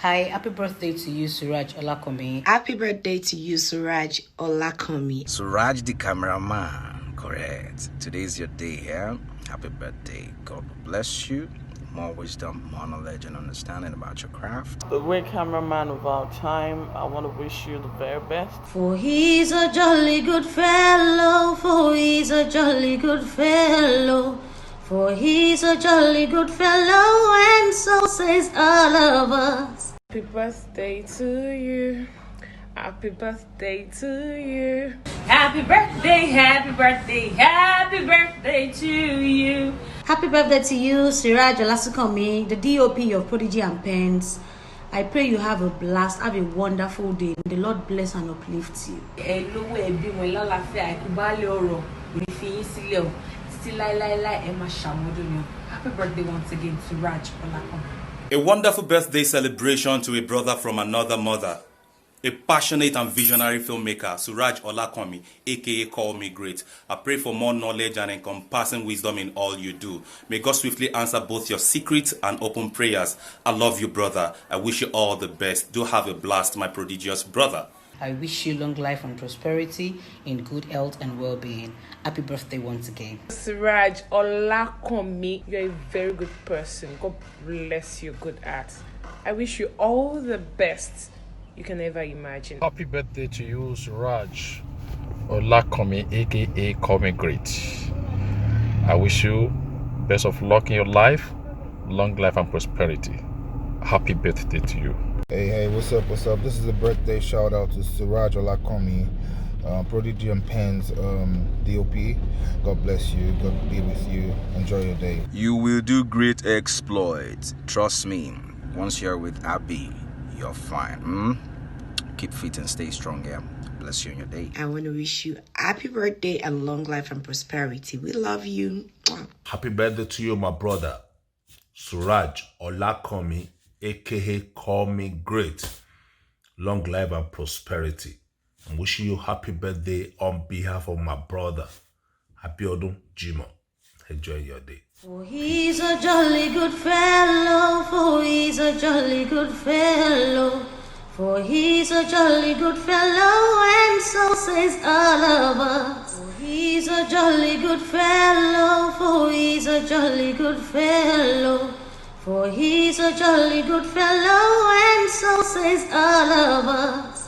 Hi, happy birthday to you, Suraj Olakomi. Happy birthday to you, Suraj Olakomi. Suraj the cameraman, correct. Today's your day, yeah? Happy birthday. God bless you. More wisdom, more knowledge and understanding about your craft. The great cameraman of our time, I want to wish you the very best. For he's a jolly good fellow, for he's a jolly good fellow. For he's a jolly good fellow, and so says all of us. Happy birthday to you. Happy birthday to you. Happy birthday, happy birthday, happy birthday to you. Happy birthday to you, Suraj Olakomi, the DOP of Prodigy and Pens. I pray you have a blast, have a wonderful day. The Lord bless and uplift you. Happy birthday once again to Raj Olakomi. A wonderful birthday celebration to a brother from another mother. A passionate and visionary filmmaker, Suraj Olakomi, aka Call Me Great. I pray for more knowledge and encompassing wisdom in all you do. May God swiftly answer both your secret and open prayers. I love you, brother. I wish you all the best. Do have a blast, my prodigious brother. I wish you long life and prosperity in good health and well-being. Happy birthday once again. Suraj Olakomi, you're a very good person. God bless you, good heart. I wish you all the best you can ever imagine. Happy birthday to you, Suraj Olakomi, aka Call Me Great. I wish you best of luck in your life, long life and prosperity. Happy birthday to you. Hey, what's up? This is a birthday shout out to Suraj Olakomi, Prodigy and Pens, DOP. God bless you. God be with you. Enjoy your day. You will do great exploits. Trust me. Once you're with Abby, you're fine. Keep fit and stay strong, yeah? Bless you in your day. I want to wish you happy birthday and long life and prosperity. We love you. Happy birthday to you, my brother, Suraj Olakomi, aka Call Me Great. Long life and prosperity. I'm wishing you happy birthday on behalf of my brother, Abiodun Jimo. Enjoy your day. For he's a jolly good fellow, for he's a jolly good fellow. For he's a jolly good fellow, and so says all of us. For he's a jolly good fellow, for he's a jolly good fellow. For he's a jolly good fellow, and so says all of us.